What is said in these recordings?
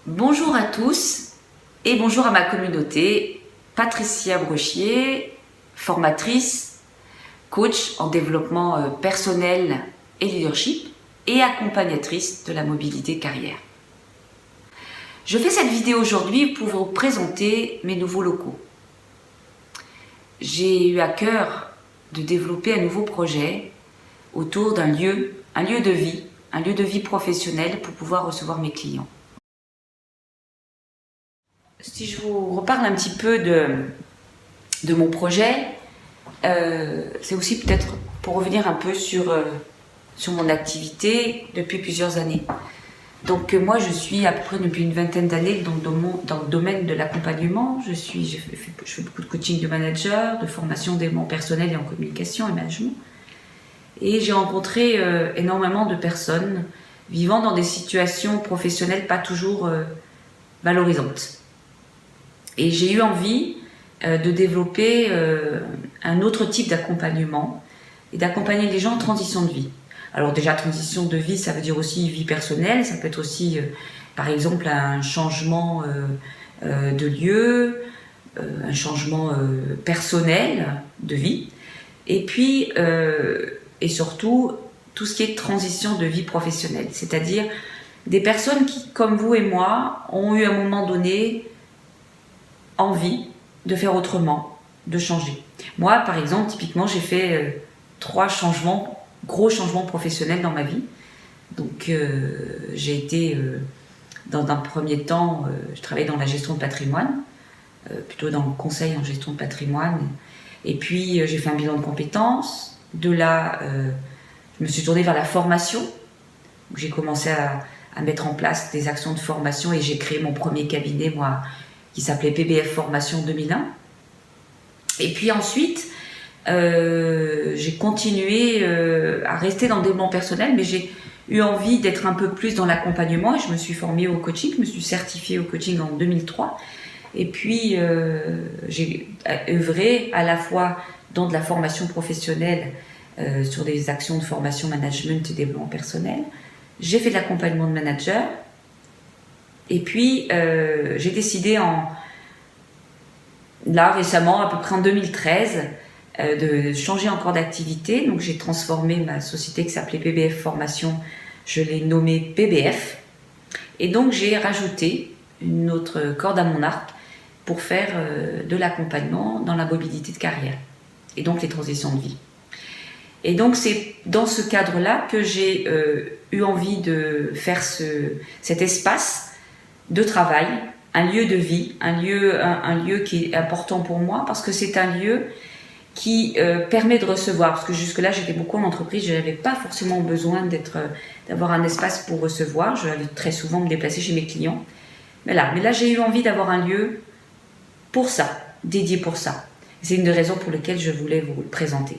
Bonjour à tous et bonjour à ma communauté. Patricia Brochier, formatrice, coach en développement personnel et leadership et accompagnatrice de la mobilité carrière. Je fais cette vidéo aujourd'hui pour vous présenter mes nouveaux locaux. J'ai eu à cœur de développer un nouveau projet autour d'un lieu de vie professionnelle pour pouvoir recevoir mes clients. Si je vous reparle un petit peu de mon projet, c'est aussi peut-être pour revenir un peu sur mon activité depuis plusieurs années. Donc moi je suis à peu près depuis une vingtaine d'années dans le domaine de l'accompagnement. Je fais beaucoup de coaching de manager, de formation en développement personnel et en communication et management. Et j'ai rencontré énormément de personnes vivant dans des situations professionnelles pas toujours valorisantes. Et j'ai eu envie de développer un autre type d'accompagnement et d'accompagner les gens en transition de vie. Alors déjà, transition de vie, ça veut dire aussi vie personnelle, ça peut être aussi, par exemple, un changement de lieu, un changement personnel de vie, et puis, et surtout, tout ce qui est transition de vie professionnelle, c'est-à-dire des personnes qui, comme vous et moi, ont eu à un moment donné envie de faire autrement, de changer. Moi, par exemple, typiquement, j'ai fait 3 gros changements professionnels dans ma vie. Donc, j'ai été, dans un premier temps, je travaillais dans la gestion de patrimoine, plutôt dans le conseil en gestion de patrimoine. Et puis, j'ai fait un bilan de compétences. De là, je me suis tournée vers la formation. J'ai commencé à mettre en place des actions de formation et j'ai créé mon premier cabinet, moi, qui s'appelait PBF Formation 2001. Et puis ensuite, j'ai continué à rester dans le développement personnel, mais j'ai eu envie d'être un peu plus dans l'accompagnement et je me suis formée au coaching, je me suis certifiée au coaching en 2003. Et puis, j'ai œuvré à la fois dans de la formation professionnelle sur des actions de formation management et développement personnel. J'ai fait de l'accompagnement de manager. Et puis, j'ai décidé là récemment, à peu près en 2013, de changer encore d'activité. Donc, j'ai transformé ma société qui s'appelait PBF Formation, je l'ai nommée PBF. Et donc, j'ai rajouté une autre corde à mon arc pour faire de l'accompagnement dans la mobilité de carrière et donc les transitions de vie. Et donc, c'est dans ce cadre-là que j'ai eu envie de faire cet espace de travail, un lieu de vie, un lieu qui est important pour moi parce que c'est un lieu qui permet de recevoir. Parce que jusque-là, j'étais beaucoup en entreprise, je n'avais pas forcément besoin d'avoir un espace pour recevoir. Je allais très souvent me déplacer chez mes clients. Mais là j'ai eu envie d'avoir un lieu pour ça, dédié pour ça. C'est une des raisons pour lesquelles je voulais vous le présenter.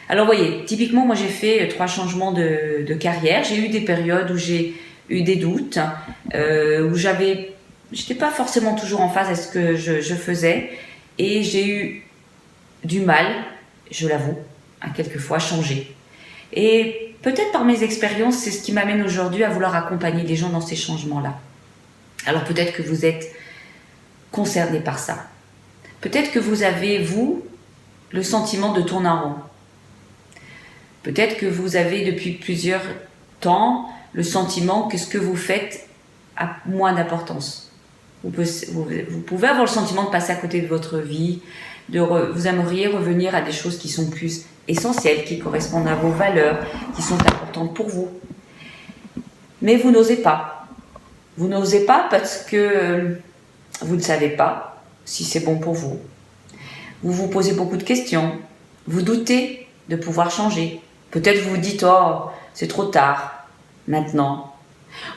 Alors, vous voyez, typiquement, moi, j'ai fait 3 changements de carrière. J'ai eu des périodes où j'ai eu des doutes, où j'étais pas forcément toujours en phase avec ce que je faisais et j'ai eu du mal, je l'avoue, à quelquefois changer. Et peut-être par mes expériences, c'est ce qui m'amène aujourd'hui à vouloir accompagner les gens dans ces changements-là. Alors peut-être que vous êtes concerné par ça. Peut-être que vous avez, vous, le sentiment de tourner en rond. Peut-être que vous avez depuis plusieurs temps le sentiment que ce que vous faites a moins d'importance. Vous pouvez avoir le sentiment de passer à côté de votre vie, vous aimeriez revenir à des choses qui sont plus essentielles, qui correspondent à vos valeurs, qui sont importantes pour vous. Mais vous n'osez pas. Vous n'osez pas parce que vous ne savez pas si c'est bon pour vous. Vous vous posez beaucoup de questions. Vous doutez de pouvoir changer. Peut-être vous vous dites « Oh, c'est trop tard, maintenant ».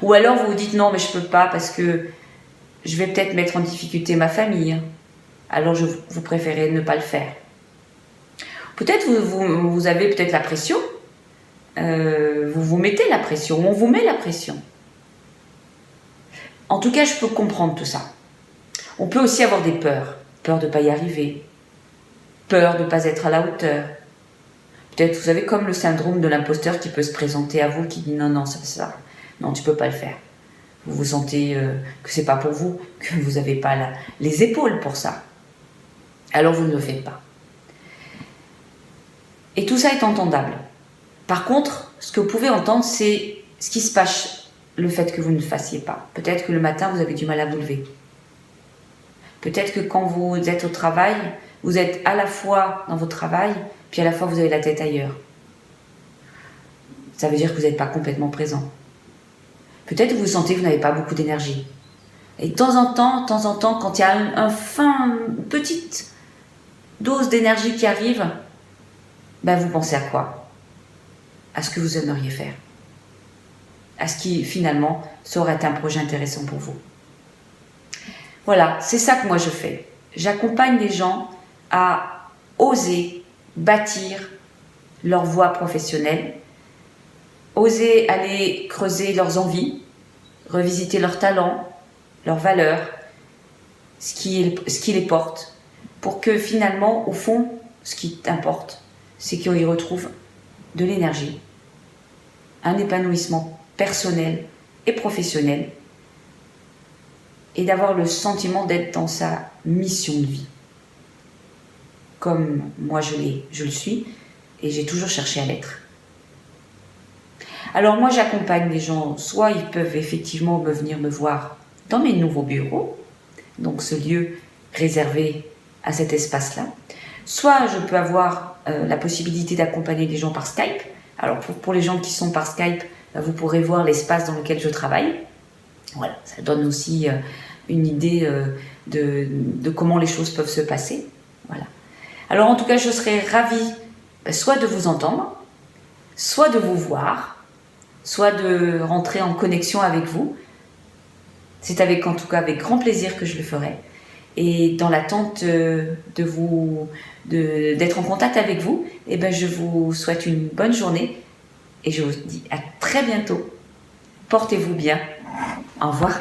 Ou alors vous vous dites « Non, mais je ne peux pas parce que je vais peut-être mettre en difficulté ma famille. » Alors vous préférez ne pas le faire. Peut-être vous avez peut-être la pression. Vous vous mettez la pression, ou on vous met la pression. En tout cas, je peux comprendre tout ça. On peut aussi avoir des peurs. Peur de ne pas y arriver. Peur de ne pas être à la hauteur. Peut-être, vous avez comme le syndrome de l'imposteur qui peut se présenter à vous, qui dit non, c'est ça. Non, tu ne peux pas le faire. vous vous sentez que c'est pas pour vous, que vous n'avez pas les épaules pour ça, alors vous ne le faites pas. Et tout ça est entendable. Par contre, ce que vous pouvez entendre, c'est ce qui se passe, le fait que vous ne le fassiez pas. Peut-être que le matin, vous avez du mal à vous lever. Peut-être que quand vous êtes au travail, vous êtes à la fois dans votre travail, puis à la fois vous avez la tête ailleurs. Ça veut dire que vous n'êtes pas complètement présent. Peut-être que vous sentez que vous n'avez pas beaucoup d'énergie. Et de temps en temps, quand il y a une petite dose d'énergie qui arrive, ben vous pensez à quoi? À ce que vous aimeriez faire. À ce qui, finalement, serait un projet intéressant pour vous. Voilà, c'est ça que moi je fais. J'accompagne les gens à oser bâtir leur voie professionnelle, oser aller creuser leurs envies, revisiter leurs talents, leurs valeurs, ce qui les porte, pour que finalement, au fond, ce qui importe, c'est qu'ils y retrouvent de l'énergie, un épanouissement personnel et professionnel, et d'avoir le sentiment d'être dans sa mission de vie. Comme moi je le suis, et j'ai toujours cherché à l'être. Alors moi j'accompagne les gens, soit ils peuvent effectivement venir me voir dans mes nouveaux bureaux, donc ce lieu réservé à cet espace-là, soit je peux avoir la possibilité d'accompagner les gens par Skype. Alors pour les gens qui sont par Skype, vous pourrez voir l'espace dans lequel je travaille. Voilà, ça donne aussi une idée de comment les choses peuvent se passer. Voilà. Alors en tout cas, je serais ravie soit de vous entendre, soit de vous voir, soit de rentrer en connexion avec vous. C'est en tout cas avec grand plaisir que je le ferai. Et dans l'attente d'être en contact avec vous, eh ben je vous souhaite une bonne journée et je vous dis à très bientôt. Portez-vous bien. Au revoir.